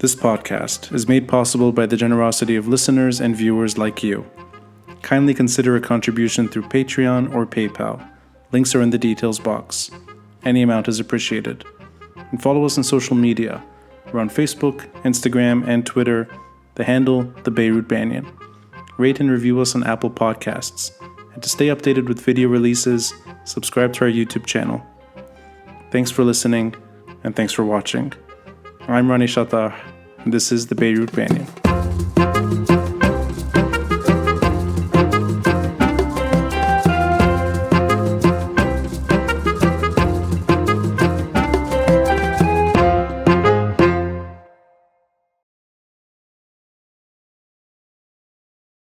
This podcast is made possible by the generosity of listeners and viewers like you. Kindly consider a contribution through Patreon or PayPal. Links are in the details box. Any amount is appreciated. And follow us on social media. We're on Facebook, Instagram, and Twitter. The handle, the Beirut Banyan. Rate and review us on Apple Podcasts. And to stay updated with video releases, subscribe to our YouTube channel. Thanks for listening, and thanks for watching. I'm Rani Shatar, and this is the Beirut Banyan.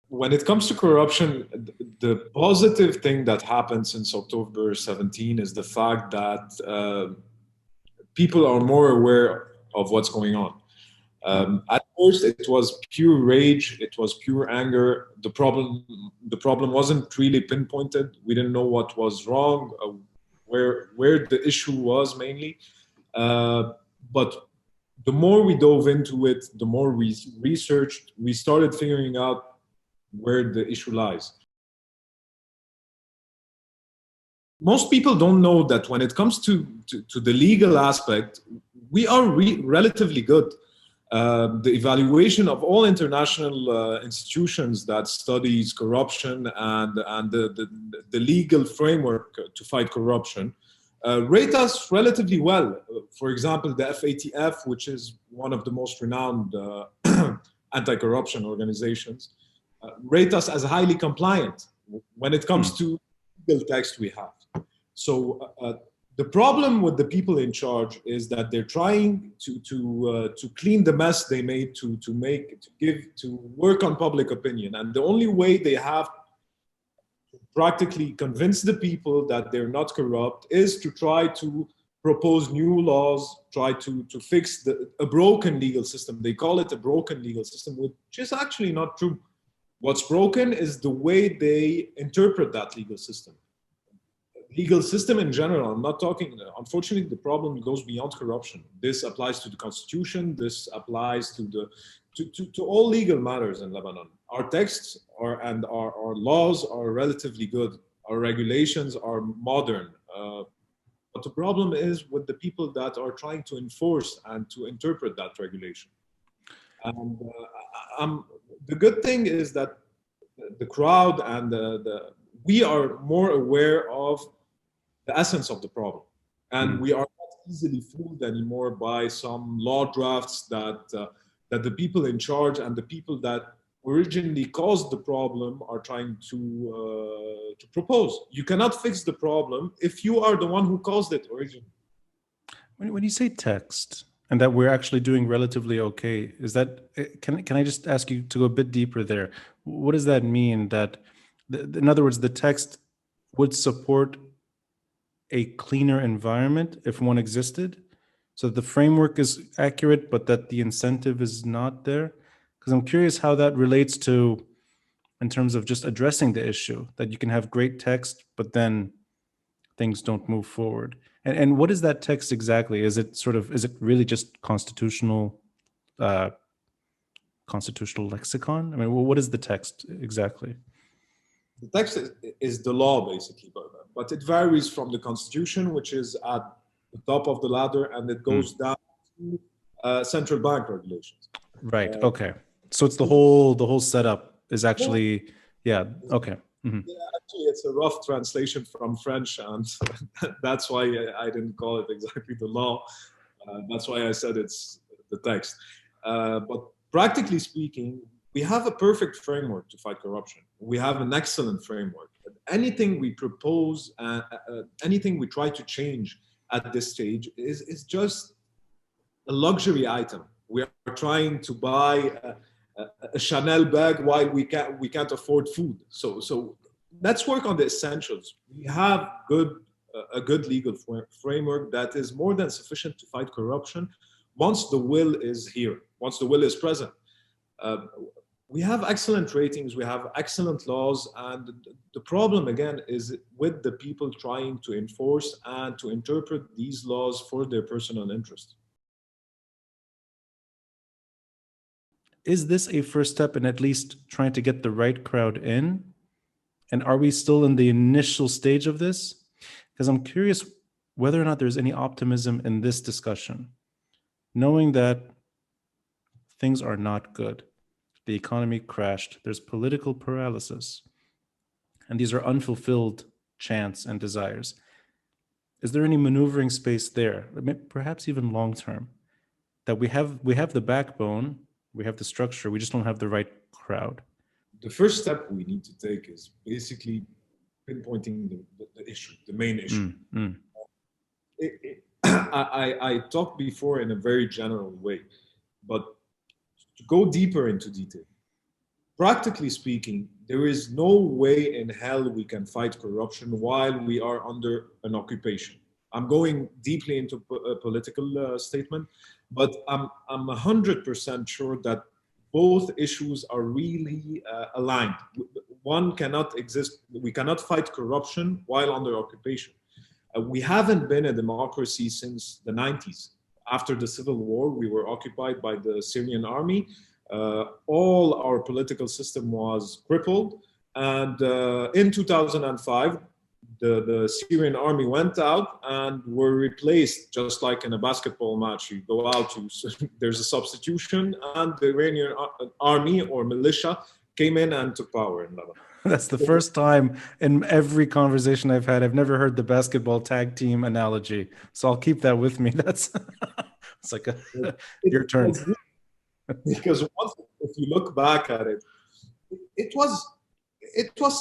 When it comes to corruption, the positive thing that happened since October 17 is the fact that people are more aware of what's going on. At first, it was pure rage, it was pure anger. The problem wasn't really pinpointed. We didn't know what was wrong, where the issue was mainly. But the more we dove into it, the more we researched, we started figuring out where the issue lies. Most people don't know that when it comes to the legal aspect, we are relatively good. The evaluation of all international institutions that studies corruption and the legal framework to fight corruption rate us relatively well. For example, the FATF, which is one of the most renowned anti-corruption organizations, rate us as highly compliant when it comes to legal text we have. So the problem with the people in charge is that they're trying to clean the mess they made to work on public opinion, and the only way they have to practically convince the people that they're not corrupt is to try to propose new laws, try to fix a broken legal system. They call it a broken legal system, which is actually not true. What's broken is the way they interpret that legal system. Legal system in general, I'm not talking, unfortunately, the problem goes beyond corruption. This applies to the constitution, this applies to all legal matters in Lebanon. Our texts and our laws are relatively good. Our regulations are modern. But the problem is with the people that are trying to enforce and to interpret that regulation. And the good thing is that the crowd and we are more aware of the essence of the problem, and we are not easily fooled anymore by some law drafts that the people in charge and the people that originally caused the problem are trying to propose. You cannot fix the problem if you are the one who caused it originally. When you say text, and that we're actually doing relatively okay, is that, can I just ask you to go a bit deeper there? What does that mean? That, in other words, the text would support a cleaner environment if one existed? So the framework is accurate, but that the incentive is not there? Because I'm curious how that relates to, in terms of just addressing the issue, that you can have great text, but then things don't move forward. And what is that text exactly? Is it really just constitutional lexicon? I mean, what is the text exactly? The text is the law, basically, but it varies from the constitution, which is at the top of the ladder, and it goes down to central bank regulations. Right. Okay. So it's the whole setup is actually, yeah. Okay. Yeah, actually, it's a rough translation from French, and that's why I didn't call it exactly the law. That's why I said it's the text. But practically speaking, we have a perfect framework to fight corruption. We have an excellent framework. Anything we propose, anything we try to change at this stage is just a luxury item. We are trying to buy a Chanel bag while we can't afford food. So let's work on the essentials. We have a good legal framework that is more than sufficient to fight corruption once the will is here, once the will is present. We have excellent ratings, we have excellent laws, and the problem again is with the people trying to enforce and to interpret these laws for their personal interest. is this a first step in at least trying to get the right crowd in? And are we still in the initial stage of this? Because I'm curious whether or not there's any optimism in this discussion, knowing that things are not good. The economy crashed. There's political paralysis. And these are unfulfilled chants and desires. Is there any maneuvering space there, perhaps even long term, that we have the backbone, we have the structure, we just don't have the right crowd? The first step we need to take is basically pinpointing the issue, the main issue. I talked before in a very general way, but to go deeper into detail, practically speaking, there is no way in hell we can fight corruption while we are under an occupation. I'm going deeply into a political statement, but I'm 100% sure that both issues are really aligned. One cannot exist, we cannot fight corruption while under occupation. We haven't been a democracy since the 90s. After the civil war, we were occupied by the Syrian army. All our political system was crippled. And in 2005, the Syrian army went out and were replaced, just like in a basketball match. You go out, there's a substitution, and the Iranian army or militia came in and took power in Lebanon. That's the first time in every conversation I've had. I've never heard the basketball tag team analogy, so I'll keep that with me. That's it's like your turn. Because if you look back at it, it was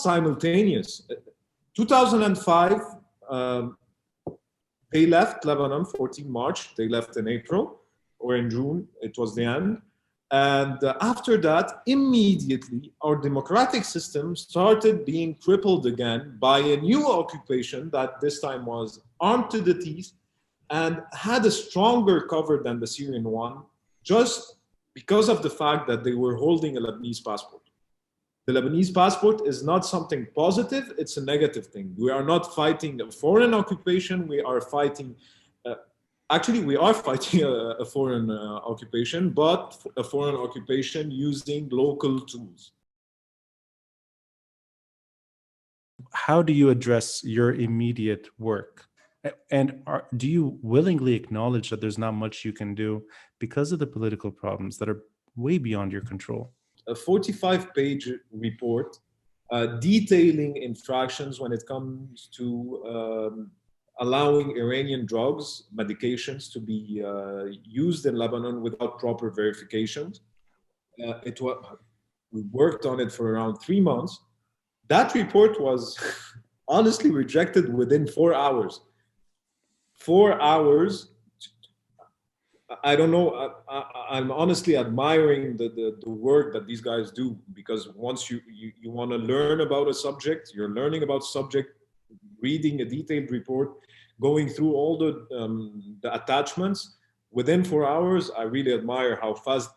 simultaneous. 2005, they left Lebanon 14 March. They left in April or in June. It was the end. And after that, immediately, our democratic system started being crippled again by a new occupation that this time was armed to the teeth and had a stronger cover than the Syrian one, just because of the fact that they were holding a Lebanese passport. The Lebanese passport is not something positive, it's a negative thing. We are not fighting a foreign occupation, we are fighting, we are fighting a foreign occupation, but a foreign occupation using local tools. How do you address your immediate work? And do you willingly acknowledge that there's not much you can do because of the political problems that are way beyond your control? A 45-page report detailing infractions when it comes to allowing Iranian drugs, medications to be used in Lebanon without proper verifications. We worked on it for around 3 months. That report was honestly rejected within 4 hours. 4 hours. I don't know. I'm honestly admiring the work that these guys do, because once you want to learn about a subject, you're learning about subject, reading a detailed report, going through all the attachments within 4 hours. I really admire how fast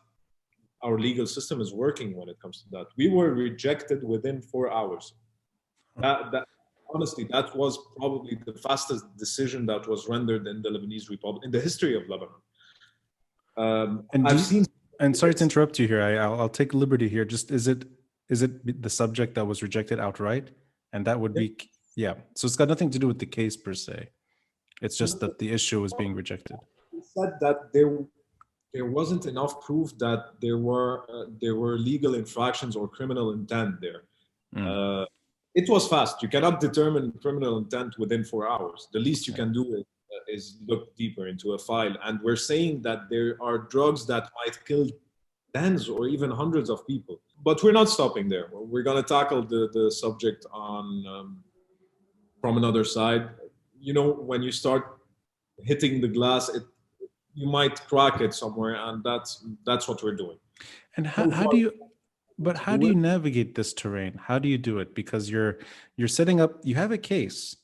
our legal system is working when it comes to that. We were rejected within 4 hours. Honestly, that was probably the fastest decision that was rendered in the Lebanese Republic in the history of Lebanon. And sorry to interrupt you here. I'll take liberty here. Just is it the subject that was rejected outright, and that would be So it's got nothing to do with the case per se. It's just that the issue was being rejected. He said that there wasn't enough proof that there were legal infractions or criminal intent there. It was fast. You cannot determine criminal intent within 4 hours. The least you can do is look deeper into a file. And we're saying that there are drugs that might kill tens or even hundreds of people. But we're not stopping there. We're going to tackle the subject from another side. You know, when you start hitting the glass, you might crack it somewhere, and that's what we're doing. And how do you navigate this terrain? How do you do it? Because you're setting up, you have a case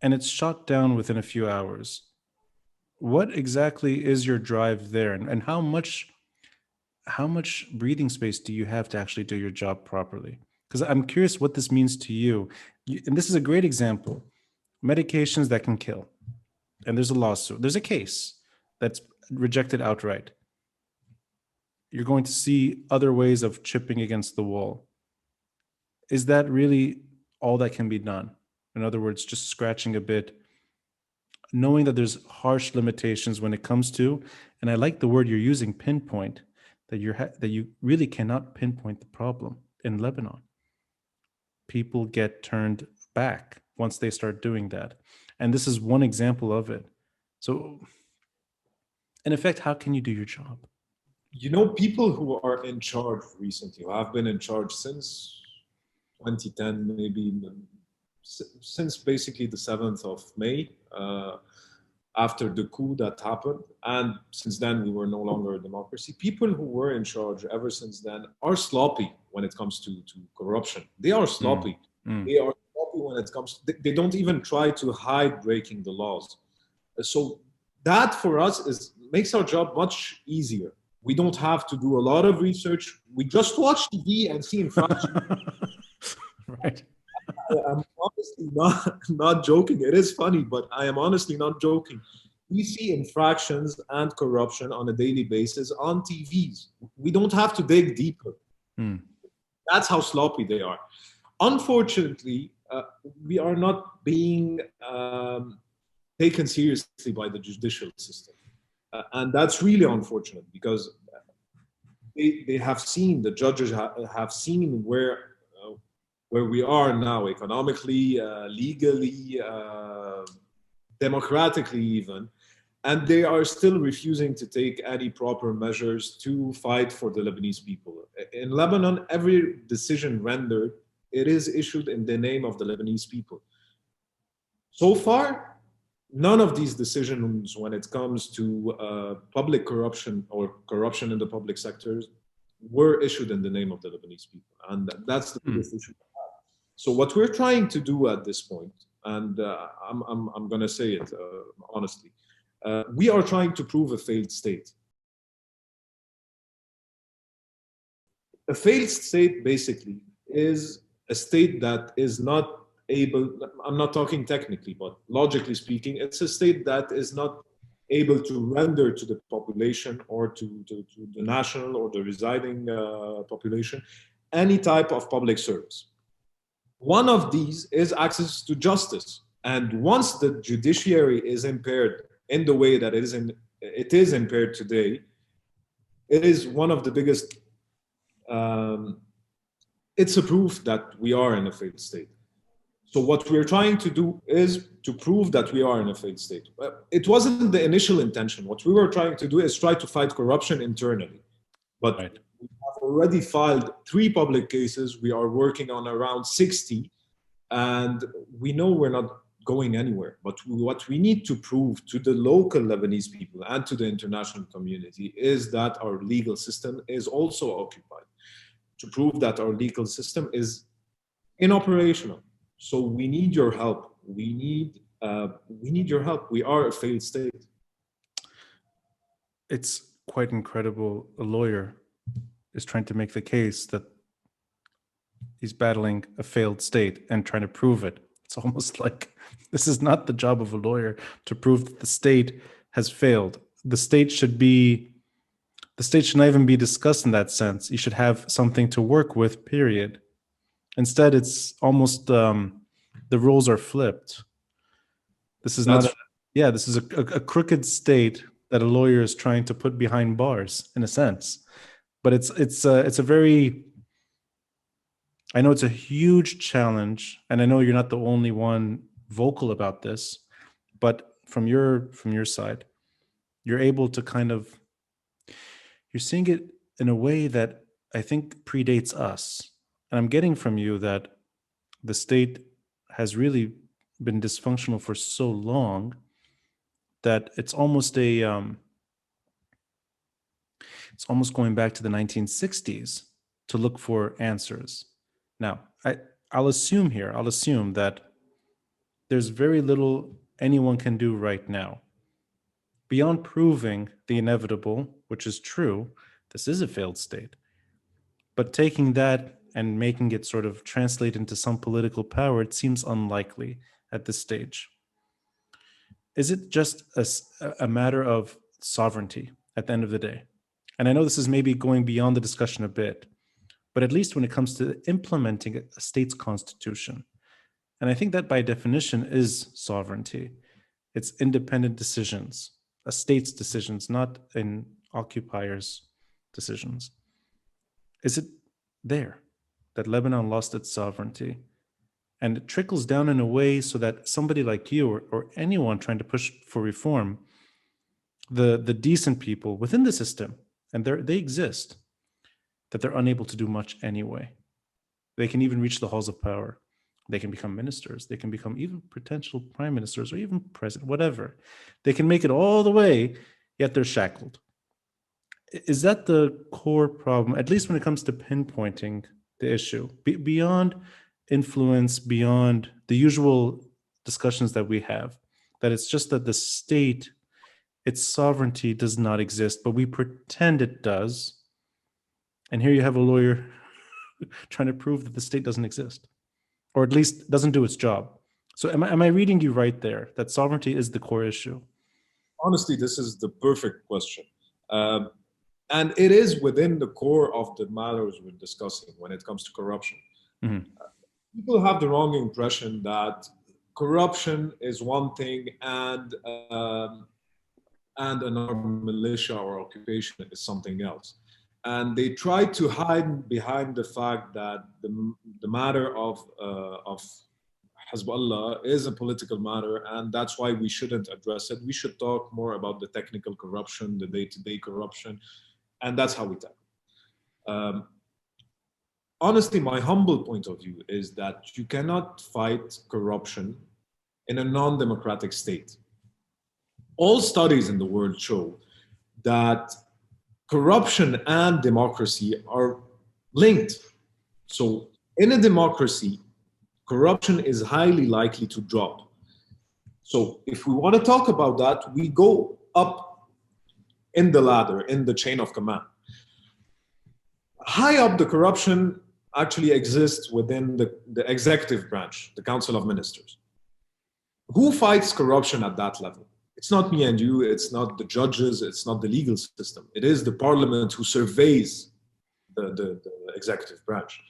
and it's shot down within a few hours. What exactly is your drive there, and how much breathing space do you have to actually do your job properly? Because I'm curious what this means to you. And this is a great example. Medications that can kill. And there's a lawsuit. There's a case that's rejected outright. you're going to see other ways of chipping against the wall. Is that really all that can be done? In other words, just scratching a bit, knowing that there's harsh limitations when it comes to, and I like the word you're using, pinpoint, that you really cannot pinpoint the problem in Lebanon. People get turned back once they start doing that. And this is one example of it. So, in effect, how can you do your job? People who are in charge recently, who have been in charge since 2010, maybe since basically the 7th of May, after the coup that happened. And since then, we were no longer a democracy. People who were in charge ever since then are sloppy when it comes to corruption. They are sloppy. They are sloppy when it comes to, they don't even try to hide breaking the laws. So that for us makes our job much easier. We don't have to do a lot of research. We just watch TV and see infractions. Right. I'm honestly not joking. It is funny, but I am honestly not joking. We see infractions and corruption on a daily basis on TVs. We don't have to dig deeper. That's how sloppy they are. Unfortunately, we are not being taken seriously by the judicial system. And that's really unfortunate because they have seen, the judges have seen where we are now economically, legally, democratically even, and they are still refusing to take any proper measures to fight for the Lebanese people. In Lebanon, every decision rendered, it is issued in the name of the Lebanese people. So far, none of these decisions when it comes to public corruption or corruption in the public sectors were issued in the name of the Lebanese people. And that's the biggest issue. So what we're trying to do at this point, and I'm going to say it honestly, we are trying to prove a failed state. A failed state basically is a state that is not able, I'm not talking technically, but logically speaking, it's a state that is not able to render to the population or to the national or the residing population any type of public service. One of these is access to justice. And once the judiciary is impaired in the way that it is impaired today, it is one of the biggest, it's a proof that we are in a failed state. So what we're trying to do is to prove that we are in a failed state. It wasn't the initial intention. What we were trying to do is try to fight corruption internally. But right. We have already filed 3 public cases. We are working on around 60. And we know we're not going anywhere. But what we need to prove to the local Lebanese people and to the international community is that our legal system is also occupied. To prove that our legal system is inoperational. So we need your help. We need your help. We are a failed state. It's quite incredible. A lawyer is trying to make the case that he's battling a failed state and trying to prove it. It's almost like this is not the job of a lawyer to prove that the state has failed. The state should not even be discussed in that sense. You should have something to work with, period. Instead, it's almost the roles are flipped. This is this is a crooked state that a lawyer is trying to put behind bars, in a sense. But it's a very, I know it's a huge challenge, and I know you're not the only one vocal about this. But from your side, you're able to you're seeing it in a way that I think predates us. And I'm getting from you that the state has really been dysfunctional for so long that it's almost going back to the 1960s to look for answers. Now, I'll assume that there's very little anyone can do right now. Beyond proving the inevitable, which is true, this is a failed state. But taking that and making it sort of translate into some political power, it seems unlikely at this stage. Is it just a matter of sovereignty at the end of the day? And I know this is maybe going beyond the discussion a bit, but at least when it comes to implementing a state's constitution. And I think that by definition is sovereignty. It's independent decisions, a state's decisions, not an occupier's decisions. Is it there that Lebanon lost its sovereignty? And it trickles down in a way so that somebody like you or anyone trying to push for reform, the decent people within the system, and they exist, that they're unable to do much anyway. They can even reach the halls of power. They can become ministers. They can become even potential prime ministers or even president, whatever. They can make it all the way, yet they're shackled. Is that the core problem, at least when it comes to pinpointing the issue, beyond influence, beyond the usual discussions that we have, that it's just that the state, its sovereignty does not exist, but we pretend it does. And here you have a lawyer trying to prove that the state doesn't exist, or at least doesn't do its job. So am I reading you right there, that sovereignty is the core issue? Honestly, this is the perfect question. And it is within the core of the matters we're discussing when it comes to corruption. Mm-hmm. People have the wrong impression that corruption is one thing and an armed militia or occupation is something else. And they try to hide behind the fact that the matter of Hezbollah is a political matter, and that's why we shouldn't address it. We should talk more about the technical corruption, the day-to-day corruption, and that's how we tackle. Honestly, my humble point of view is that you cannot fight corruption in a non-democratic state. All studies in the world show that corruption and democracy are linked. So in a democracy, corruption is highly likely to drop. So if we want to talk about that, we go up in the ladder, in the chain of command. High up, the corruption actually exists within the executive branch, the Council of Ministers. Who fights corruption at that level? It's not me and you, it's not the judges, it's not the legal system. It is the parliament who surveys the executive branch.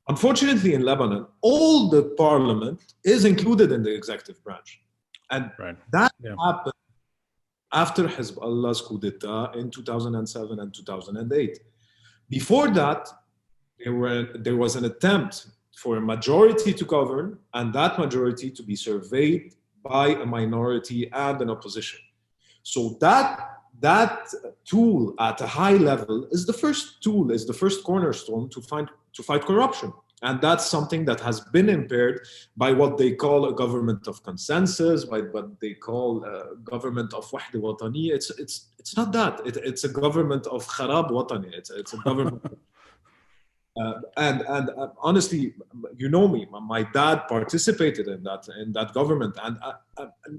Unfortunately, in Lebanon, all the parliament is included in the executive branch. And that happened after Hezbollah's coup d'etat in 2007 and 2008. Before that, there was an attempt for a majority to govern, and that majority to be surveyed by a minority and an opposition. So that tool at a high level is the first tool, is the first cornerstone to fight corruption. And that's something that has been impaired by what they call a government of consensus, by what they call a government of wahda watani. It's not that. It's a government of kharab watani. It's a government. And honestly, you know me, my dad participated in that government. And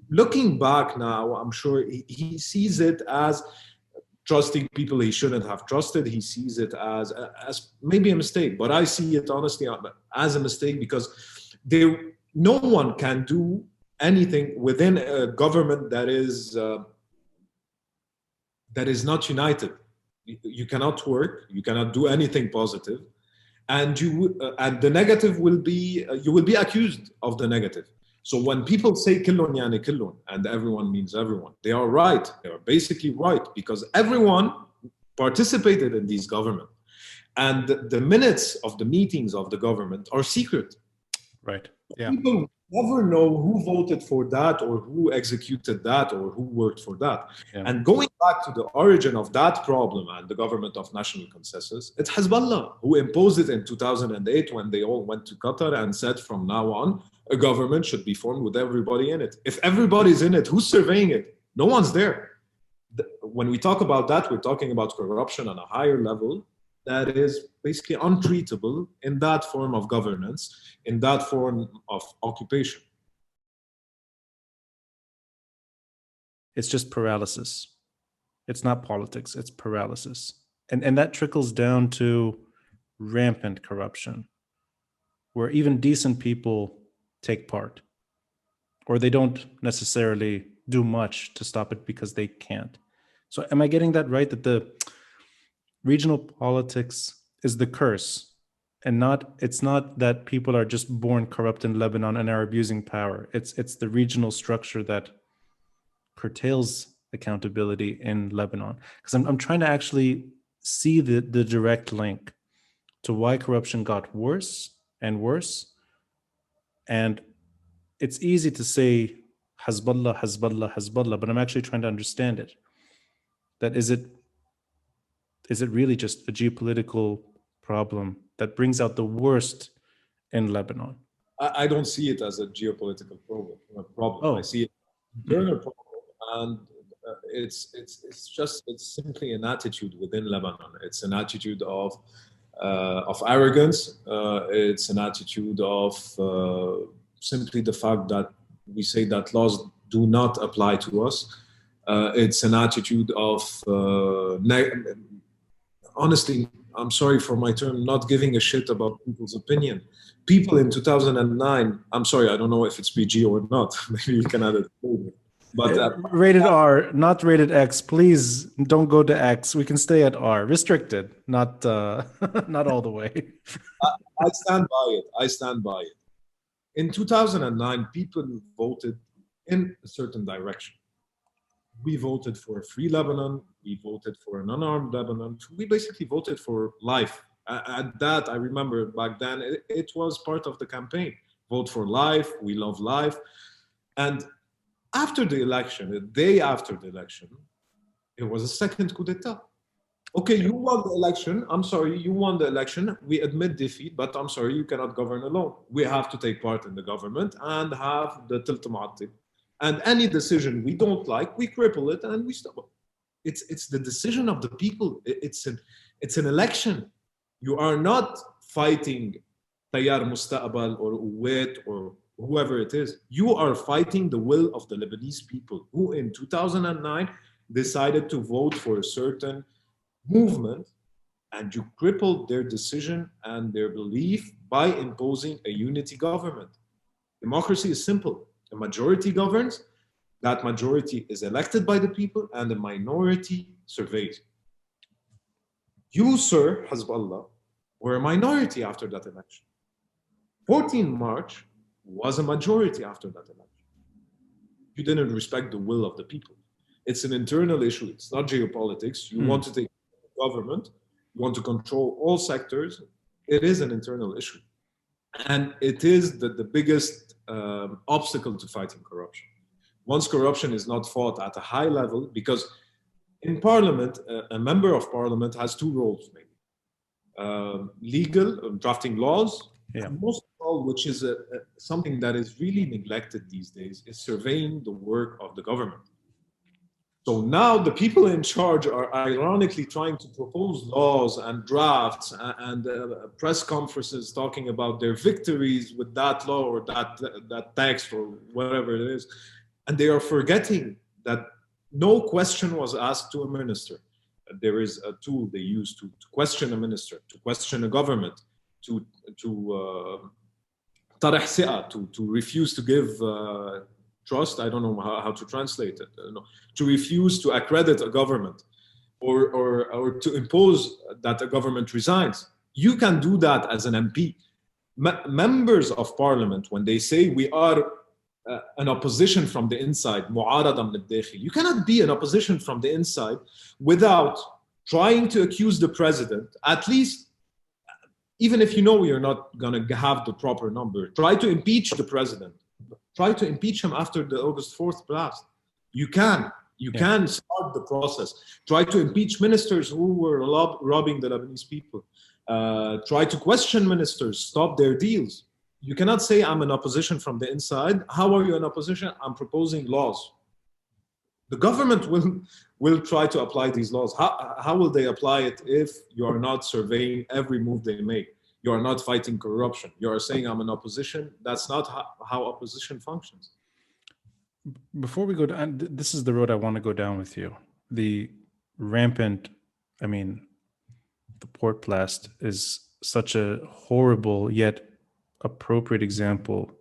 looking back now, I'm sure he sees it as trusting people he shouldn't have trusted. He sees it as maybe a mistake, but I see it honestly as a mistake because no one can do anything within a government that is not united. You cannot work. You cannot do anything positive. And the negative will be, you will be accused of the negative. So when people say killun yani killun, and everyone means everyone, they are right. They are basically right because everyone participated in these government. And the minutes of the meetings of the government are secret. Right. Yeah. People never know who voted for that or who executed that or who worked for that. Yeah. And going back to the origin of that problem and the government of national consensus, it's Hezbollah who imposed it in 2008 when they all went to Qatar and said from now on, a government should be formed with everybody in it. If everybody's in it, who's surveying it? No one's there. When we talk about that, we're talking about corruption on a higher level that is basically untreatable in that form of governance, in that form of occupation. It's just paralysis. It's not politics, it's paralysis. And that trickles down to rampant corruption, where even decent people take part, or they don't necessarily do much to stop it because they can't. So am I getting that right, that regional politics is the curse, and it's not that people are just born corrupt in Lebanon and are abusing power. It's the regional structure that curtails accountability in Lebanon. Because I'm trying to actually see the direct link to why corruption got worse and worse. And it's easy to say Hezbollah, Hezbollah, Hezbollah, but I'm actually trying to understand it. That is it really just a geopolitical problem that brings out the worst in Lebanon? I don't see it as a geopolitical problem. Oh. I see it as an internal problem, and it's simply an attitude within Lebanon. It's an attitude of arrogance. It's an attitude of simply the fact that we say that laws do not apply to us. It's an attitude of honestly, I'm sorry for my term, not giving a shit about people's opinion. People in 2009, I'm sorry, I don't know if it's PG or not. Maybe you can add it. But rated R, not rated X. Please don't go to X. We can stay at R. Restricted, not not all the way. I stand by it. I stand by it. In 2009, people voted in a certain direction. We voted for a free Lebanon. We voted for an unarmed Lebanon. We basically voted for life. At that, I remember back then, it was part of the campaign. Vote for life. We love life. And after the election, the day after the election, it was a second coup d'etat. Okay, you won the election. I'm sorry, you won the election. We admit defeat, but I'm sorry, you cannot govern alone. We have to take part in the government and have the tilt mu'atib. And any decision we don't like, we cripple it and we stop it. It's the decision of the people. It's an election. You are not fighting Tayyar Mustaqbal or Uwait or whoever it is. You are fighting the will of the Lebanese people who in 2009 decided to vote for a certain movement, and you crippled their decision and their belief by imposing a unity government. Democracy is simple. A majority governs, that majority is elected by the people, and the minority surveys. You, sir, Hezbollah, were a minority after that election. 14 March was a majority after that election. You didn't respect the will of the people. It's an internal issue. It's not geopolitics. You want to take government, you want to control all sectors. It is an internal issue. And it is the biggest obstacle to fighting corruption. Once corruption is not fought at a high level, because in parliament, a member of parliament has two roles, maybe. Legal, drafting laws, and most of all, which is something that is really neglected these days, is surveying the work of the government. So now the people in charge are ironically trying to propose laws and drafts and press conferences talking about their victories with that law or that text or whatever it is. And they are forgetting that no question was asked to a minister. There is a tool they use to question a minister, to question a government, to refuse to give trust. I don't know how to translate it. To refuse to accredit a government or to impose that a government resigns. You can do that as an MP. Members of parliament, when they say we are an opposition from the inside, you cannot be an opposition from the inside without trying to accuse the president, at least, even if you know you're not going to have the proper number, try to impeach the president. Try to impeach him after the August 4th blast. You can start the process. Try to impeach ministers who were robbing the Lebanese people. Try to question ministers, stop their deals. You cannot say I'm an opposition from the inside. How are you an opposition? I'm proposing laws. The government will try to apply these laws. How will they apply it if you are not surveying every move they make? You are not fighting corruption. You are saying I'm an opposition. That's not how opposition functions. Before we go down, this is the road I want to go down with you. The rampant, the port blast is such a horrible yet appropriate example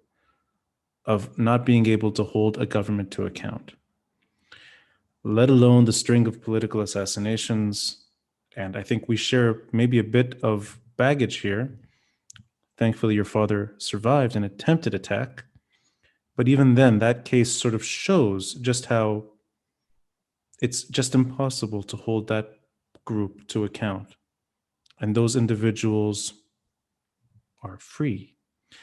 of not being able to hold a government to account, let alone the string of political assassinations And I think we share maybe a bit of baggage here. Thankfully, your father survived an attempted attack. But even then, that case sort of shows just how it's just impossible to hold that group to account. And those individuals are free.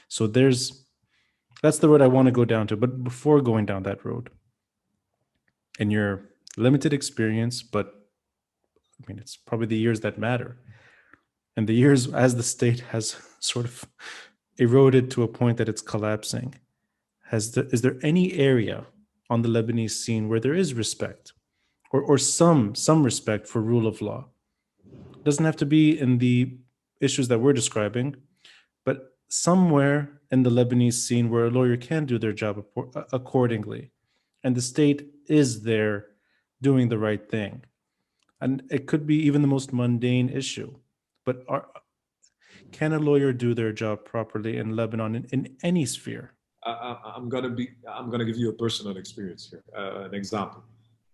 So that's the road I want to go down to. But before going down that road, in your limited experience, but I mean, it's probably the years that matter. And the years as the state has sort of eroded to a point that it's collapsing, is there any area on the Lebanese scene where there is respect or some respect for rule of law? It doesn't have to be in the issues that we're describing, but somewhere in the Lebanese scene where a lawyer can do their job accordingly, and the state is there doing the right thing. And it could be even the most mundane issue, but can a lawyer do their job properly in Lebanon in any sphere? I'm gonna give you a personal experience here, an example.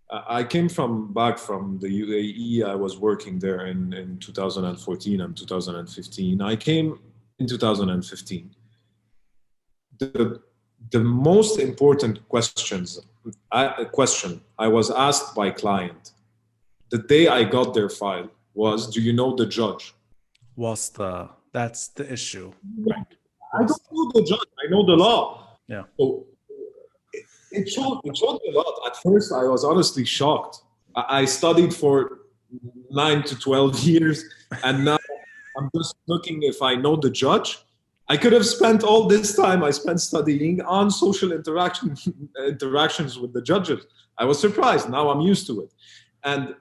I came back from the UAE. I was working there in 2014 and 2015. I came in 2015. The most important question I was asked by client the day I got their file was, "Do you know the judge?" That's the issue, right? I don't know the judge. I know the law. Yeah. So it showed me a lot. At first, I was honestly shocked. I studied for 9 to 12 years, and now I'm just looking if I know the judge. I could have spent all this time I spent studying on social interactions with the judges. I was surprised. Now I'm used to it. And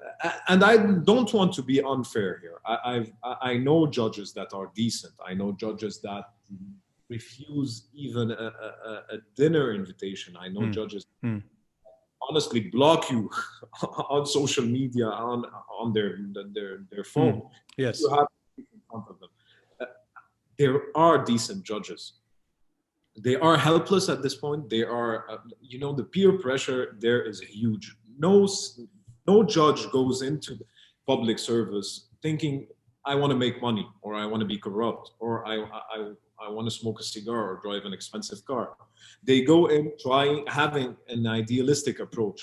I don't want to be unfair here. I know judges that are decent. I know judges that refuse even a dinner invitation. I know judges honestly block you on social media on their phone. Yes, you have in front of them. There are decent judges. They are helpless at this point. They are, the peer pressure there is huge. No judge goes into public service thinking, I want to make money, or I want to be corrupt, or I want to smoke a cigar or drive an expensive car. They go in having an idealistic approach.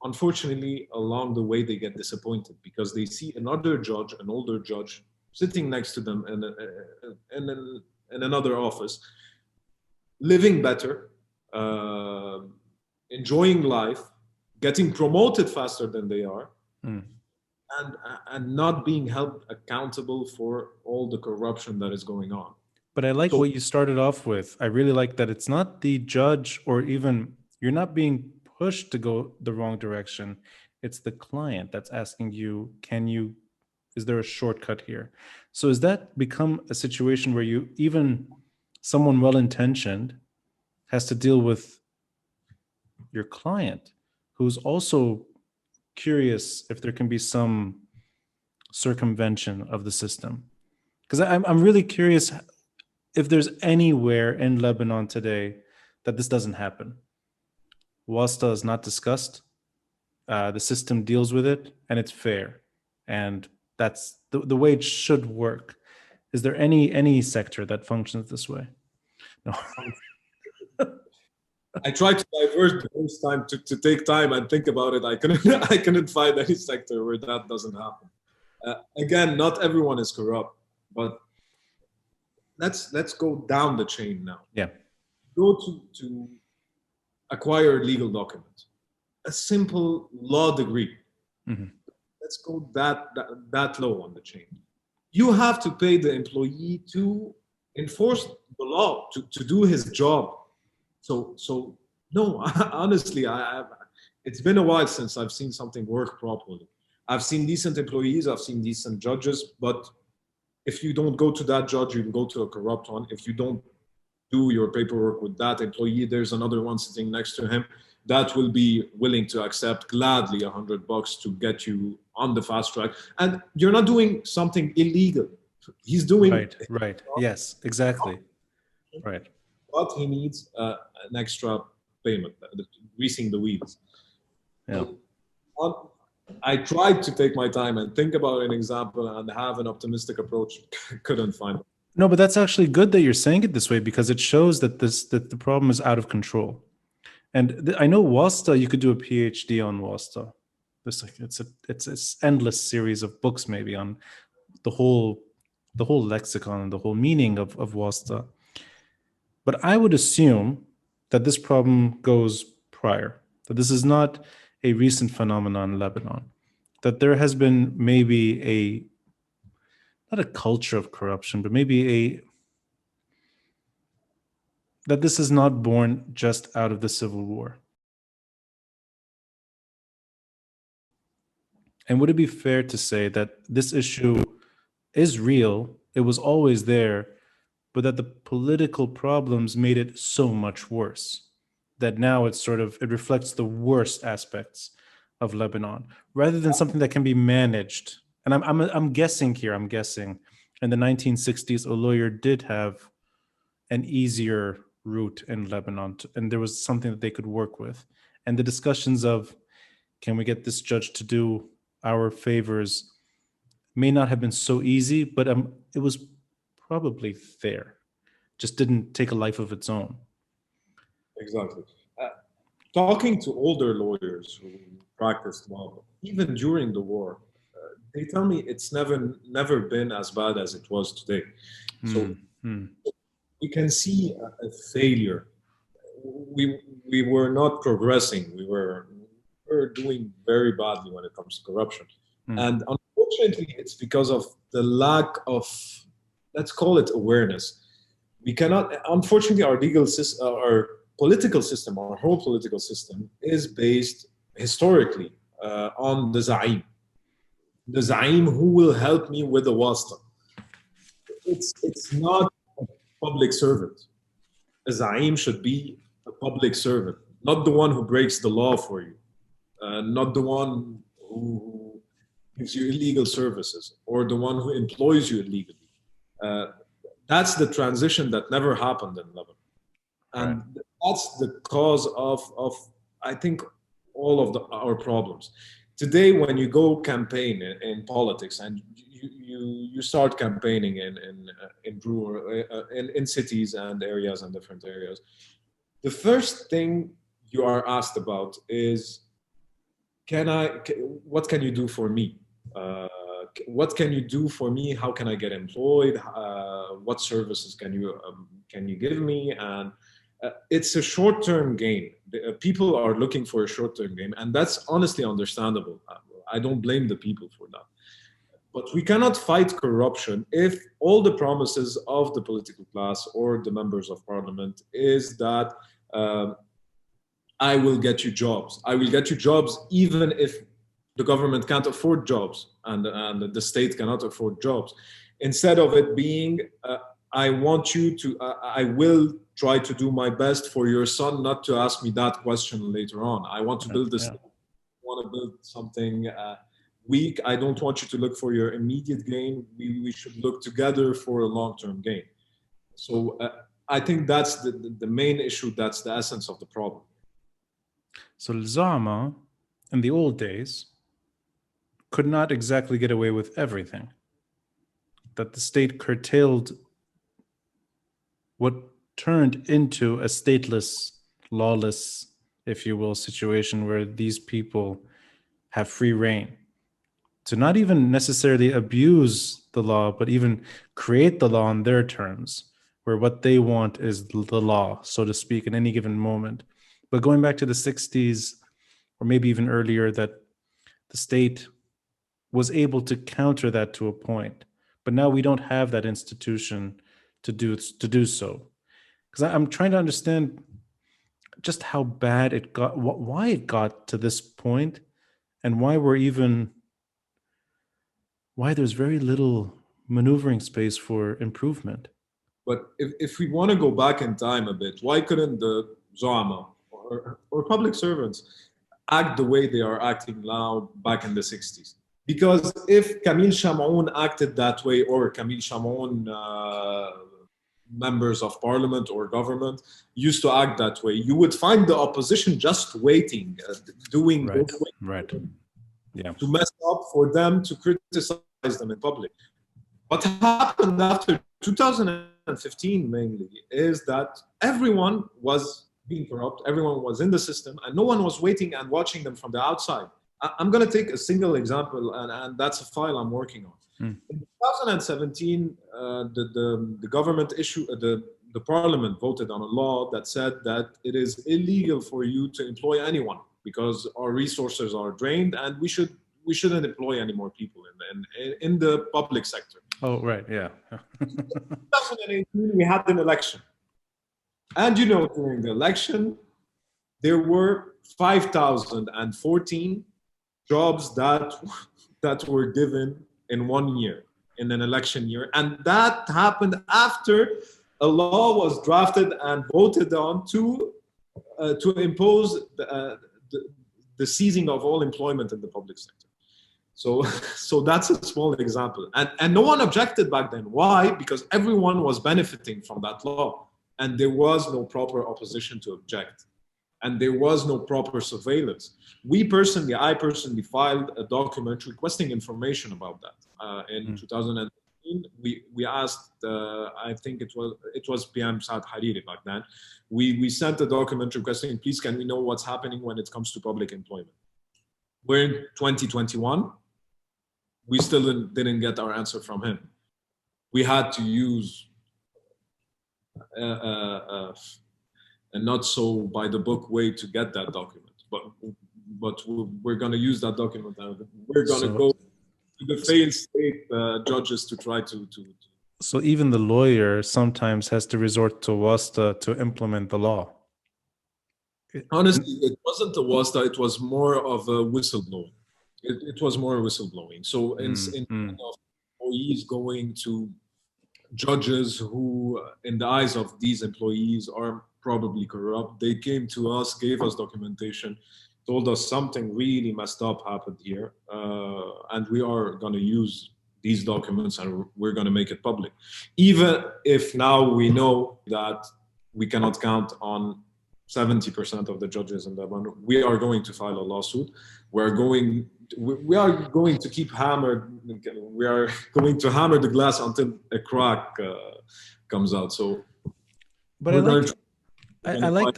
Unfortunately, along the way, they get disappointed because they see another judge, an older judge, sitting next to them in another office, living better, enjoying life, getting promoted faster than they are, and not being held accountable for all the corruption that is going on. But I like what you started off with. I really like that it's not the judge, or even you're not being pushed to go the wrong direction. It's the client that's asking you, is there a shortcut here? So has that become a situation where even someone well-intentioned has to deal with your client who's also curious if there can be some circumvention of the system? Because I'm really curious if there's anywhere in Lebanon today that this doesn't happen. Wasta is not discussed. The system deals with it, and it's fair. And that's the way it should work. Is there any sector that functions this way? No. I tried to divert the first time to take time and think about it. I couldn't find any sector where that doesn't happen. Again, not everyone is corrupt, but let's go down the chain now. Yeah. Go to acquire legal documents, a simple law degree. Mm-hmm. Let's go that low on the chain. You have to pay the employee to enforce the law, to do his job. So no, honestly, it's been a while since I've seen something work properly. I've seen decent employees, I've seen decent judges, but if you don't go to that judge, you can go to a corrupt one. If you don't do your paperwork with that employee, there's another one sitting next to him that will be willing to accept gladly $100 to get you on the fast track. And you're not doing something illegal. He's doing right. Yes, exactly. Right. But he needs an extra payment, greasing the wheels. Yeah. I tried to take my time and think about an example and have an optimistic approach. Couldn't find it. No, but that's actually good that you're saying it this way because it shows that that the problem is out of control. And I know Wasta, you could do a PhD on Wasta. It's this endless series of books maybe on the whole lexicon and the whole meaning of Wasta. But I would assume that this problem goes prior, that this is not a recent phenomenon in Lebanon, that there has been maybe not a culture of corruption, but maybe that this is not born just out of the civil war. And would it be fair to say that this issue is real, it was always there, but that the political problems made it so much worse that now it reflects the worst aspects of Lebanon rather than something that can be managed? And I'm guessing here, I'm guessing in the 1960s, a lawyer did have an easier route in Lebanon, and there was something that they could work with. And the discussions of, can we get this judge to do our favors, may not have been so easy, but it was probably there. Just didn't take a life of its own. Exactly. Talking to older lawyers who practiced law, even during the war, they tell me it's never been as bad as it was today. So we can see a failure. We were not progressing. We were doing very badly when it comes to corruption. And unfortunately, it's because of the lack of, let's call it, awareness. We cannot, unfortunately, our legal system, our political system, our whole political system is based historically on the Za'im. The Za'im who will help me with the wasta. It's not a public servant. A Za'im should be a public servant, not the one who breaks the law for you, not the one who gives you illegal services or the one who employs you illegally. That's the transition that never happened in Lebanon. And that's the cause of I think, all of our problems. Today, when you go campaign in politics and you start campaigning in cities and areas and different areas, the first thing you are asked about is, what can you do for me? What can you do for me? How can I get employed? What services can you give me? And it's a short-term gain. People are looking for a short-term gain, and that's honestly understandable. I don't blame the people for that. But we cannot fight corruption if all the promises of the political class or the members of parliament is that I will get you jobs. I will get you jobs even if the government can't afford jobs and the state cannot afford jobs. Instead of it being, I want you to, I will try to do my best for your son not to ask me that question later on. I want to build this, I want to build something weak. I don't want you to look for your immediate gain. We should look together for a long-term gain. So I think that's the main issue. That's the essence of the problem. So Zama, in the old days, could not exactly get away with everything. That the state curtailed what turned into a stateless, lawless, if you will, situation where these people have free reign to not even necessarily abuse the law, but even create the law on their terms, where what they want is the law, so to speak, in any given moment. But going back to the 60s, or maybe even earlier, that the state was able to counter that to a point. But now we don't have that institution to do so. Because I'm trying to understand just how bad it got, why it got to this point, and why there's very little maneuvering space for improvement. But if we want to go back in time a bit, why couldn't the Zoama or public servants act the way they are acting now back in the 60s? Because if Camille Chamoun acted that way, or Camille Chamoun members of parliament or government used to act that way, you would find the opposition just waiting, doing right. Yeah. to mess up, for them to criticize them in public. What happened after 2015 mainly is that everyone was being corrupt, everyone was in the system, and no one was waiting and watching them from the outside. I'm going to take a single example, and that's a file I'm working on. In 2017, the government issued, the parliament voted on a law that said that it is illegal for you to employ anyone because our resources are drained, and we shouldn't employ any more people in the public sector. Oh, right. Yeah. 2018, we had an election. And during the election, there were 5,014 jobs that were given in 1 year, in an election year. And that happened after a law was drafted and voted on to impose the seizing of all employment in the public sector. So that's a small example. And no one objected back then. Why? Because everyone was benefiting from that law. And there was no proper opposition to object. And there was no proper surveillance. I personally filed a document requesting information about that. In 2015, we asked, I think it was PM Saad Hariri back then. We sent a document requesting, please, can we know what's happening when it comes to public employment? We're in 2021. We still didn't get our answer from him. We had to use a not so by the book way to get that document, but we're going to use that document, and we're going to go to the failed state judges to try to. So even the lawyer sometimes has to resort to wasta to implement the law. Honestly, it wasn't a wasta; it was more of a whistleblowing. It was more whistleblowing. So instead of employees going to judges who, in the eyes of these employees, are probably corrupt, they came to us, gave us documentation, told us something really messed up happened here, and we are going to use these documents and we're going to make it public. Even if now we know that we cannot count on 70% of the judges in Lebanon, we are going to file a lawsuit. We are going to keep hammered. We are going to hammer the glass until a crack comes out. So, but I like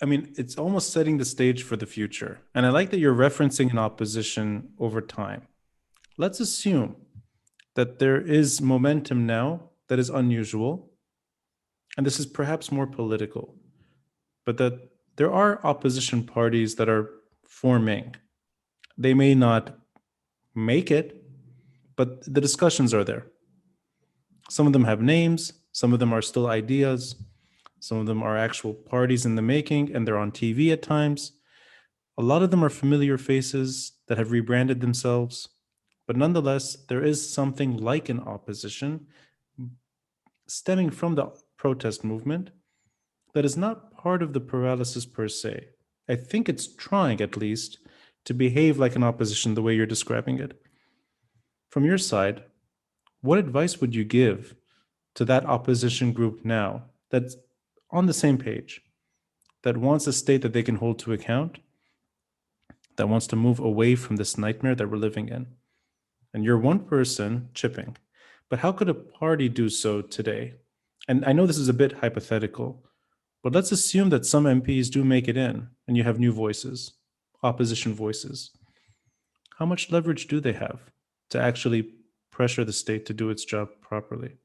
it's almost setting the stage for the future. And I like that you're referencing an opposition over time. Let's assume that there is momentum now that is unusual, and this is perhaps more political, but that there are opposition parties that are forming. They may not make it, but the discussions are there. Some of them have names, some of them are still ideas, some of them are actual parties in the making, and they're on TV at times. A lot of them are familiar faces that have rebranded themselves, but nonetheless, there is something like an opposition stemming from the protest movement that is not part of the paralysis per se. I think it's trying, at least, to behave like an opposition the way you're describing it. From your side, what advice would you give to that opposition group now that's on the same page, that wants a state that they can hold to account, that wants to move away from this nightmare that we're living in? And you're one person chipping, but how could a party do so today? And I know this is a bit hypothetical, but let's assume that some MPs do make it in and you have new voices, opposition voices. How much leverage do they have to actually pressure the state to do its job properly?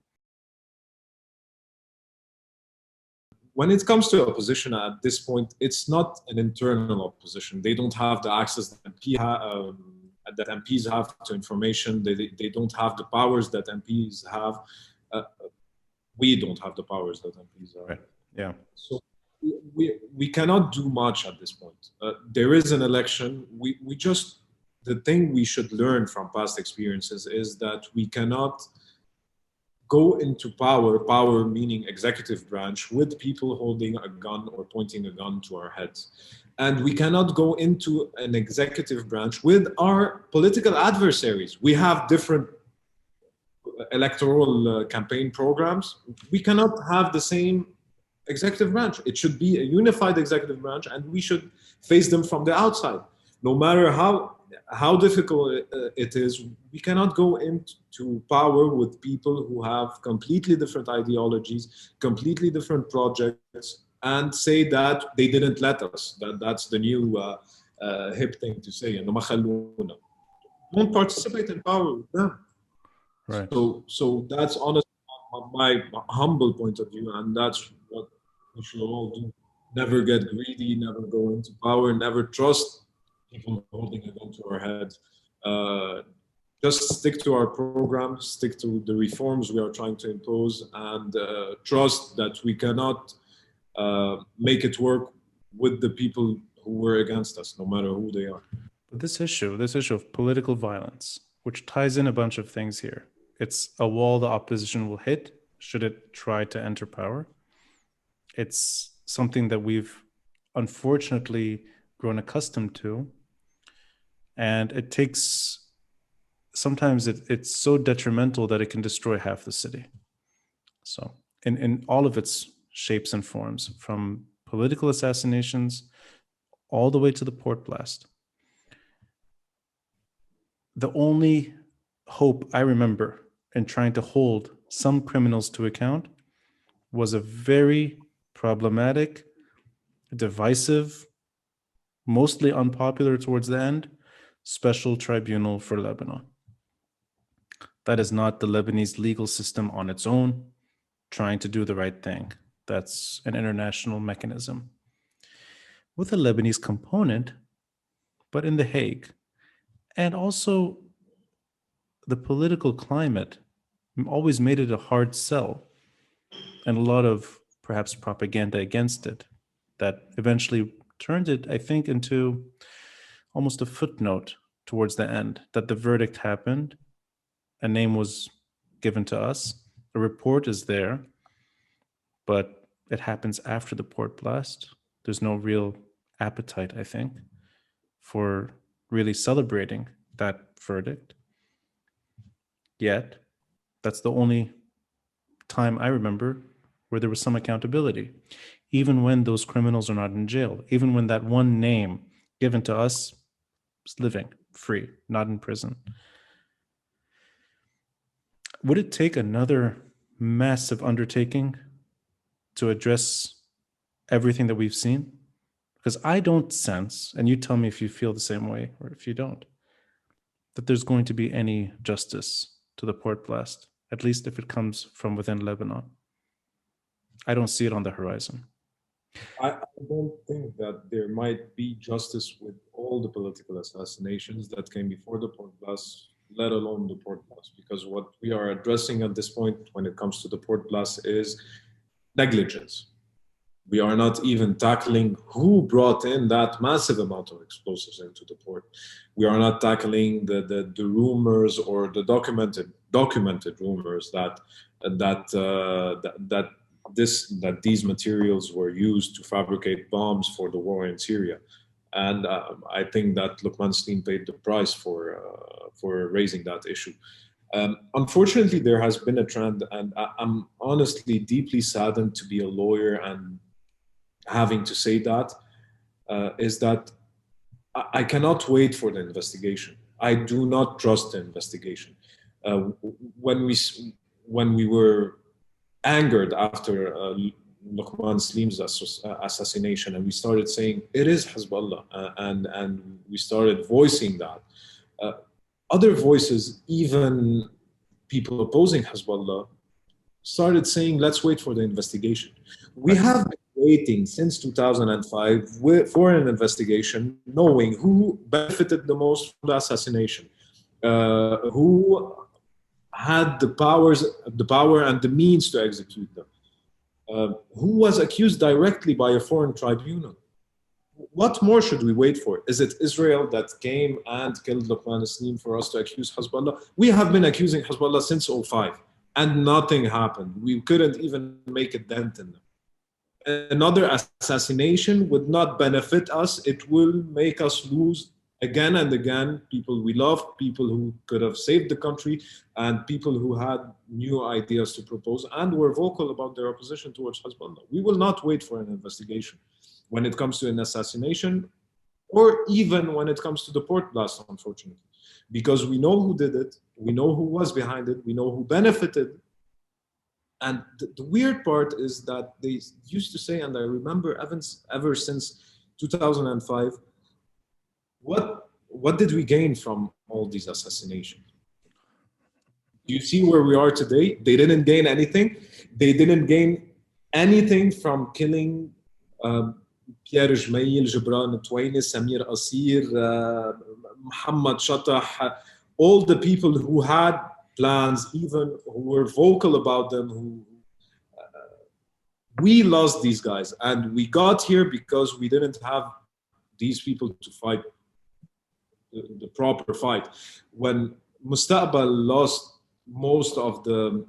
When it comes to opposition at this point, it's not an internal opposition. They don't have the access that MPs have to information. They don't have the powers that MPs have. We don't have the powers that MPs have. Right. Yeah. So we cannot do much at this point. There is an election. The thing we should learn from past experiences is that we cannot go into power meaning executive branch, with people holding a gun or pointing a gun to our heads. And we cannot go into an executive branch with our political adversaries. We have different electoral campaign programs. We cannot have the same executive branch. It should be a unified executive branch, and we should face them from the outside. No matter how how difficult it is. We cannot go into power with people who have completely different ideologies, completely different projects, and say that they didn't let us. That's the new hip thing to say. إنه ما خلونا. Don't participate in power with them. Right. So that's honestly my humble point of view, and that's what we should all do. Never get greedy, never go into power, never trust people holding a gun to our heads. Just stick to our program, stick to the reforms we are trying to impose, and trust that we cannot make it work with the people who were against us, no matter who they are. But this issue of political violence, which ties in a bunch of things here, it's a wall the opposition will hit should it try to enter power. It's something that we've unfortunately grown accustomed to. And it takes, sometimes it's so detrimental that it can destroy half the city. So in all of its shapes and forms, from political assassinations all the way to the port blast. The only hope I remember in trying to hold some criminals to account was a very problematic, divisive, mostly unpopular towards the end, special tribunal for Lebanon. That is not the Lebanese legal system on its own trying to do the right thing. That's an international mechanism with a Lebanese component, but in The Hague. And also, the political climate always made it a hard sell, and a lot of perhaps propaganda against it that eventually turned it, I think, into almost a footnote towards the end, that the verdict happened, a name was given to us, a report is there, but it happens after the port blast. There's no real appetite, I think, for really celebrating that verdict. Yet, that's the only time I remember where there was some accountability, even when those criminals are not in jail, even when that one name given to us is living free, not in prison. Would it take another massive undertaking to address everything that we've seen? Because I don't sense, and you tell me if you feel the same way or if you don't, that there's going to be any justice to the port blast, at least if it comes from within Lebanon. I don't see it on the horizon. I don't think that there might be justice with all the political assassinations that came before the port blast, let alone the port blast, because what we are addressing at this point when it comes to the port blast is negligence. We are not even tackling who brought in that massive amount of explosives into the port. We are not tackling the rumors or the documented rumors that these materials were used to fabricate bombs for the war in Syria. And I think that Luqman Slim paid the price for raising that issue. Unfortunately, there has been a trend, and I'm honestly deeply saddened to be a lawyer and having to say that, is that I cannot wait for the investigation. I do not trust the investigation. When we were angered after Luqman Slim's assassination, and we started saying it is Hezbollah, and we started voicing that. Other voices, even people opposing Hezbollah, started saying, let's wait for the investigation. We have been waiting since 2005 for an investigation, knowing who benefited the most from the assassination, who had the power and the means to execute them, who was accused directly by a foreign tribunal. What more should we wait for? Is it Israel that came and killed Luqman Slim for us to accuse Hezbollah? We have been accusing Hezbollah since 2005, and nothing happened. We couldn't even make a dent in them. Another assassination would not benefit us. It will make us lose again and again people we love, people who could have saved the country, and people who had new ideas to propose and were vocal about their opposition towards Hezbollah. We will not wait for an investigation. When it comes to an assassination, or even when it comes to the port blast, unfortunately. Because we know who did it, we know who was behind it, we know who benefited. And the weird part is that they used to say, and I remember ever since 2005, what did we gain from all these assassinations? You see where we are today? They didn't gain anything. They didn't gain anything from killing Pierre Jmeil, Gibran Twaini, Samir Asir, Muhammad Shatah, all the people who had plans, even who were vocal about them, who we lost these guys. And we got here because we didn't have these people to fight the proper fight. When Mustaqbal lost most of the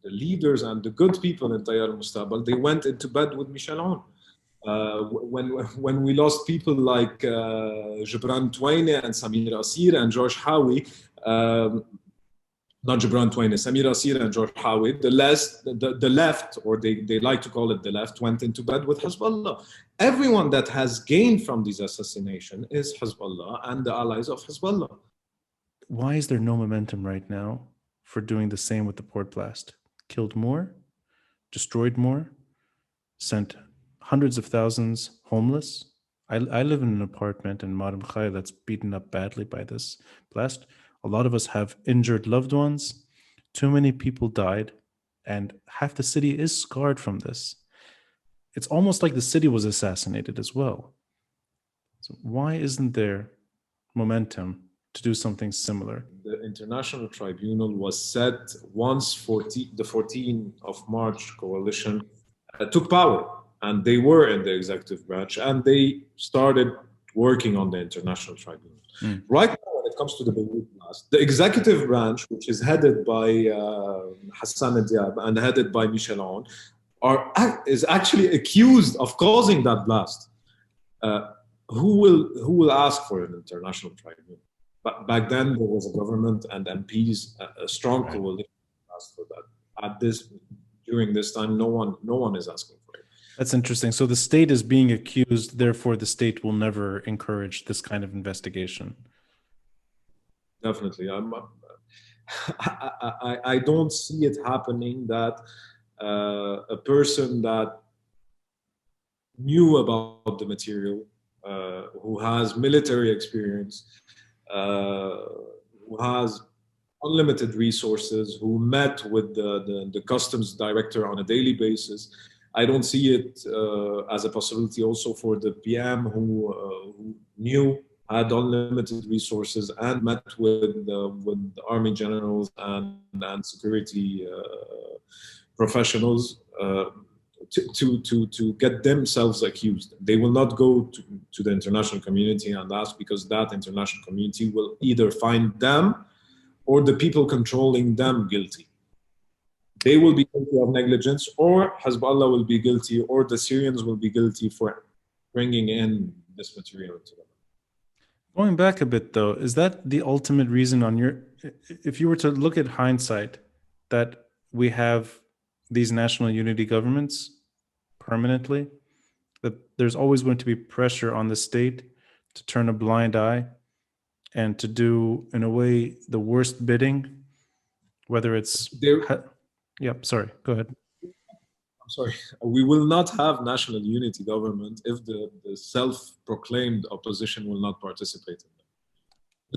leaders and the good people in Tayyar Mustaqbal, they went into bed with Michel Aoun. When we lost people like Gibran Twaini and Samir Asir and George Howie, not Gibran Twaini, Samir Asir and George Howie, the left, or they like to call it the left, went into bed with Hezbollah. Everyone that has gained from this assassination is Hezbollah and the allies of Hezbollah. Why is there no momentum right now for doing the same with the port blast? Killed more, destroyed more, sent hundreds of thousands homeless. I live in an apartment in Majd Harb that's beaten up badly by this blast. A lot of us have injured loved ones. Too many people died, and half the city is scarred from this. It's almost like the city was assassinated as well. So why isn't there momentum to do something similar? The International Tribunal was set once the 14th of March coalition took power, and they were in the executive branch, and they started working on the International Tribunal. Right now, when it comes to the Beirut blast, the executive branch, which is headed by Hassan Diab and headed by Michel Aoun, is actually accused of causing that blast. Who will ask for an international tribunal? But back then there was a government and MPs, a strong coalition asked for that. During this time, no one is asking for it. That's interesting. So the state is being accused, therefore the state will never encourage this kind of investigation. Definitely. I don't see it happening that a person that knew about the material, who has military experience, who has unlimited resources, who met with the customs director on a daily basis. I don't see it as a possibility also for the PM who knew, had unlimited resources, and met with the army generals and security professionals to get themselves accused. They will not go to the international community and ask, because that international community will either find them or the people controlling them guilty. They will be guilty of negligence, or Hezbollah will be guilty, or the Syrians will be guilty for bringing in this material to them. Going back a bit though, is that the ultimate reason if you were to look at hindsight, that we have these national unity governments permanently, that there's always going to be pressure on the state to turn a blind eye and to do, in a way, the worst bidding, whether it's... Yep, sorry, go ahead. I'm sorry. We will not have national unity government if the self-proclaimed opposition will not participate in it.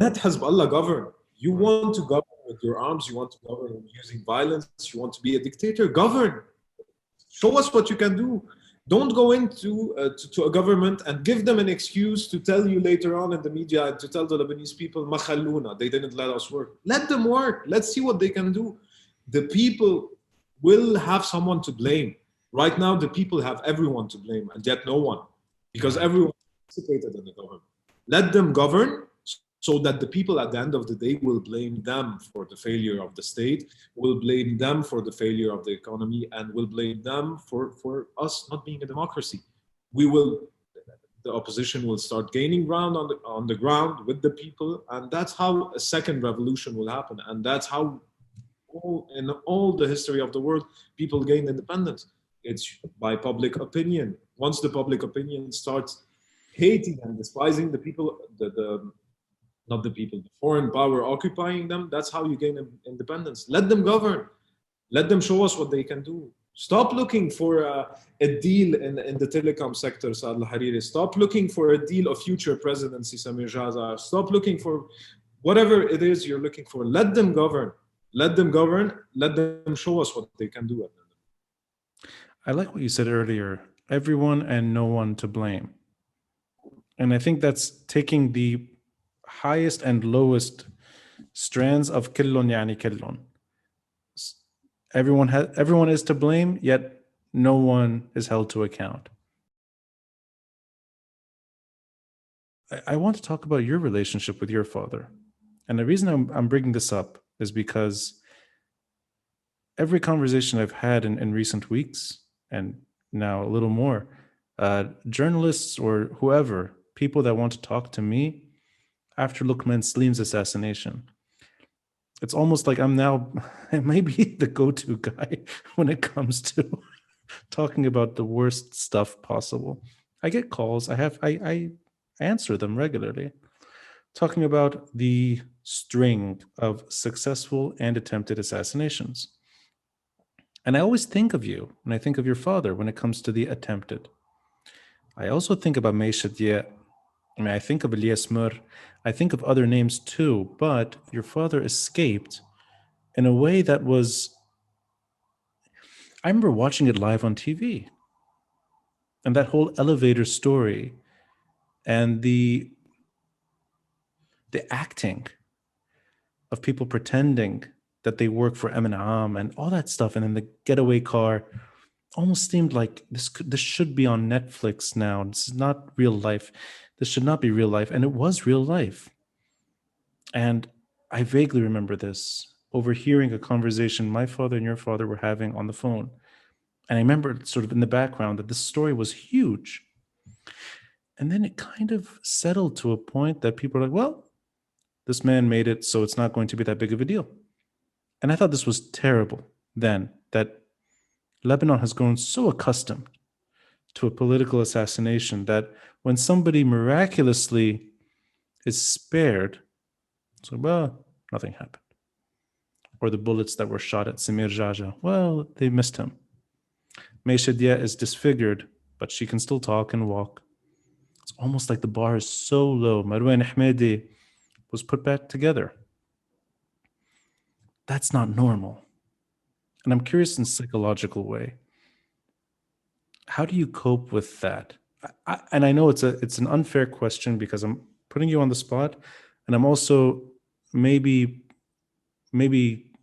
Let Hezbollah govern. You want to govern with your arms, you want to govern using violence, you want to be a dictator, govern. Show us what you can do. Don't go into to a government and give them an excuse to tell you later on in the media and to tell the Lebanese people, "Ma khalluna," they didn't let us work. Let them work. Let's see what they can do. The people will have someone to blame. Right now, the people have everyone to blame, and yet no one, because everyone participated in the government. Let them govern, so that the people at the end of the day will blame them for the failure of the state, will blame them for the failure of the economy, and will blame them for us not being a democracy. The opposition will start gaining ground on the ground with the people, and that's how a second revolution will happen. And that's how in all the history of the world, people gained independence. It's by public opinion. Once the public opinion starts hating and despising the people, not the people, the foreign power occupying them. That's how you gain independence. Let them govern. Let them show us what they can do. Stop looking for a deal in the telecom sector, Saad Al-Hariri. Stop looking for a deal of future presidency, Samir Jazar. Stop looking for whatever it is you're looking for. Let them govern. Let them govern. Let them show us what they can do. I like what you said earlier, everyone and no one to blame. And I think that's taking the highest and lowest strands of killun yani killun. Everyone is to blame, yet no one is held to account. I want to talk about your relationship with your father. And the reason I'm bringing this up is because every conversation I've had in recent weeks, and now a little more, journalists or whoever, people that want to talk to me after Luqman Salim's assassination, it's almost like I'm now maybe the go-to guy when it comes to talking about the worst stuff possible. I get calls. I answer them regularly, talking about the string of successful and attempted assassinations. And I always think of you, and I think of your father when it comes to the attempted. I also think about Meishadiyeh. I mean, I think of Ilyas Mur. I think of other names too, but your father escaped in a way that was, I remember watching it live on TV. And that whole elevator story and the acting of people pretending that they work for M&M and all that stuff, and then the getaway car almost seemed like this should be on Netflix now. This is not real life. This should not be real life. And it was real life. And I vaguely remember this, overhearing a conversation my father and your father were having on the phone. And I remember sort of in the background that this story was huge. And then it kind of settled to a point that people are like, well, this man made it, so it's not going to be that big of a deal. And I thought this was terrible then, that Lebanon has grown so accustomed to a political assassination that when somebody miraculously is spared, so, well, nothing happened. Or the bullets that were shot at Samir Jaja, well, they missed him. Meishadiyeh is disfigured, but she can still talk and walk. It's almost like the bar is so low. Marwan Ahmedi was put back together. That's not normal. And I'm curious in a psychological way, how do you cope with that? And I know it's an unfair question because I'm putting you on the spot, and I'm also maybe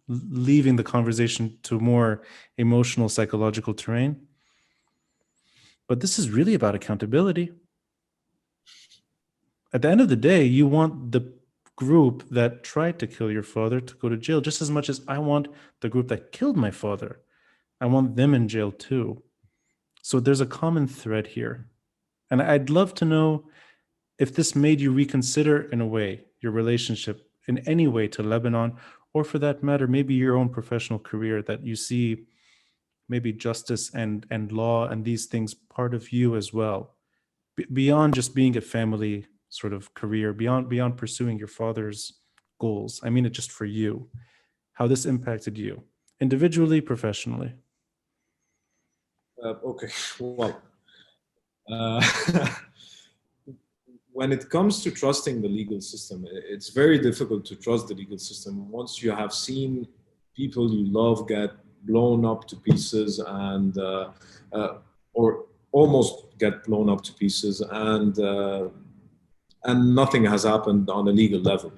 leaving the conversation to more emotional, psychological terrain. But this is really about accountability. At the end of the day, you want the group that tried to kill your father to go to jail just as much as I want the group that killed my father. I want them in jail too. So there's a common thread here. And I'd love to know if this made you reconsider, in a way, your relationship in any way to Lebanon, or for that matter, maybe your own professional career, that you see maybe justice and law and these things part of you as well, beyond just being a family sort of career, beyond pursuing your father's goals. I mean it just for you, how this impacted you individually, professionally. Okay, well, when it comes to trusting the legal system, it's very difficult to trust the legal system once you have seen people you love get blown up to pieces and or almost get blown up to pieces, and nothing has happened on a legal level.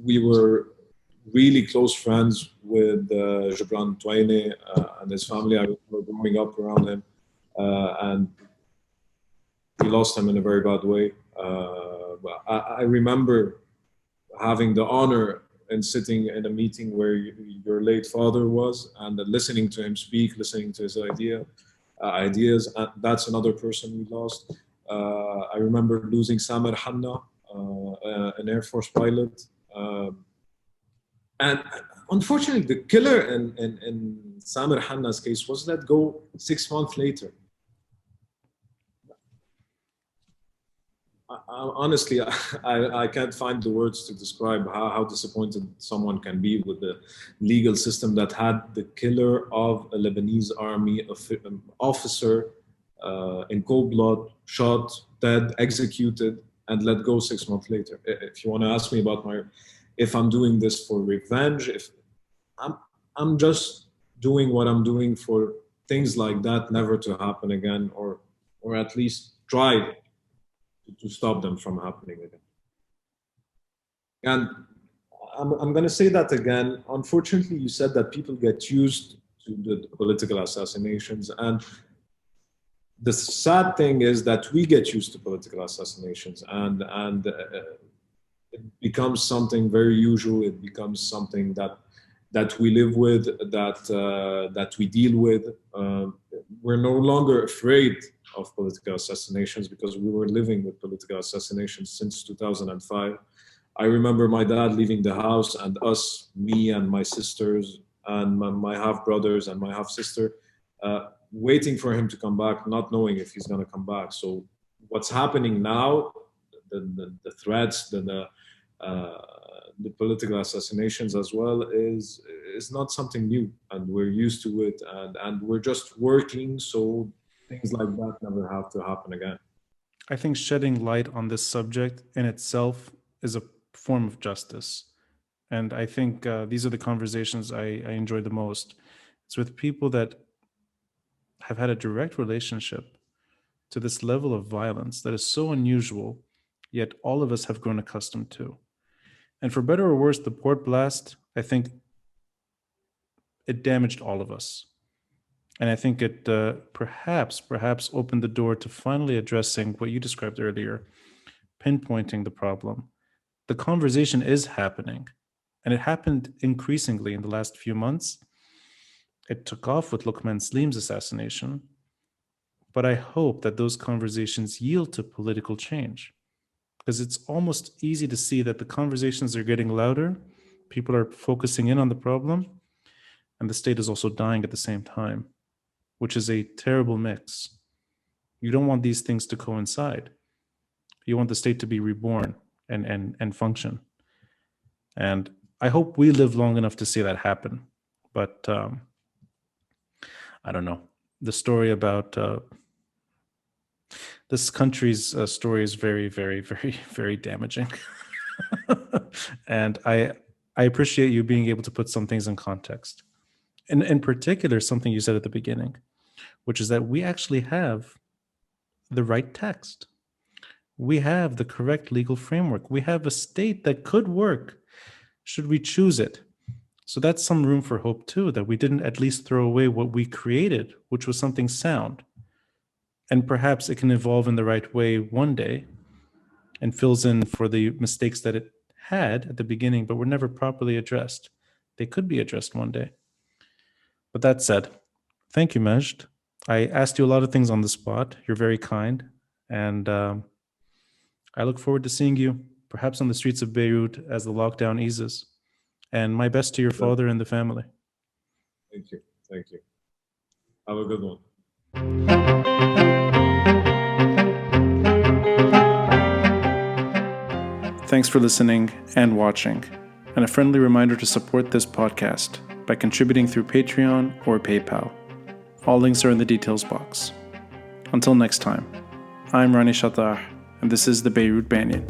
We were really close friends with Gibran Twaini and his family. I remember growing up around him, and we lost him in a very bad way. But I remember having the honor and sitting in a meeting where your late father was, and listening to him speak, listening to his ideas. And that's another person we lost. I remember losing Samer Hanna, an Air Force pilot. And unfortunately, the killer in Samer Hanna's case was let go 6 months later. honestly, I can't find the words to describe how disappointed someone can be with the legal system that had the killer of a Lebanese army officer in cold blood, shot, dead, executed, and let go 6 months later. If you want to ask me about if I'm doing this for revenge, if I'm, I'm just doing what I'm doing for things like that never to happen again, or at least try to stop them from happening again. And I'm going to say that again. Unfortunately, you said that people get used to the political assassinations. And the sad thing is that we get used to political assassinations, and it becomes something very usual. It becomes something that we live with, that we deal with. We're no longer afraid of political assassinations because we were living with political assassinations since 2005. I remember my dad leaving the house and us, me and my sisters and my half brothers and my half sister, waiting for him to come back, not knowing if he's going to come back. So what's happening now, the threats, the political assassinations as well, is not something new, and we're used to it, and we're just working so things like that never have to happen again. I think shedding light on this subject in itself is a form of justice. And I think these are the conversations I enjoy the most. It's with people that have had a direct relationship to this level of violence that is so unusual, yet all of us have grown accustomed to. And for better or worse, the port blast, I think it damaged all of us. And I think it perhaps opened the door to finally addressing what you described earlier, pinpointing the problem. The conversation is happening, and it happened increasingly in the last few months. It took off with Luqman Slim's assassination, but I hope that those conversations yield to political change, because it's almost easy to see that the conversations are getting louder, people are focusing in on the problem, and the state is also dying at the same time, which is a terrible mix. You don't want these things to coincide. You want the state to be reborn and function. And I hope we live long enough to see that happen. But I don't know. The story about this country's story is very, very, very, very damaging. And I appreciate you being able to put some things in context. And in particular, something you said at the beginning, which is that we actually have the right text. We have the correct legal framework. We have a state that could work should we choose it. So that's some room for hope too, that we didn't at least throw away what we created, which was something sound. And perhaps it can evolve in the right way one day and fills in for the mistakes that it had at the beginning, but were never properly addressed. They could be addressed one day. But that said, thank you, Majd. I asked you a lot of things on the spot. You're very kind. And I look forward to seeing you, perhaps on the streets of Beirut as the lockdown eases. And my best to your father and the family. Thank you. Thank you. Have a good one. Thanks for listening and watching. And a friendly reminder to support this podcast by contributing through Patreon or PayPal. All links are in the details box. Until next time, I'm Rani Shattah, and this is the Beirut Banyan.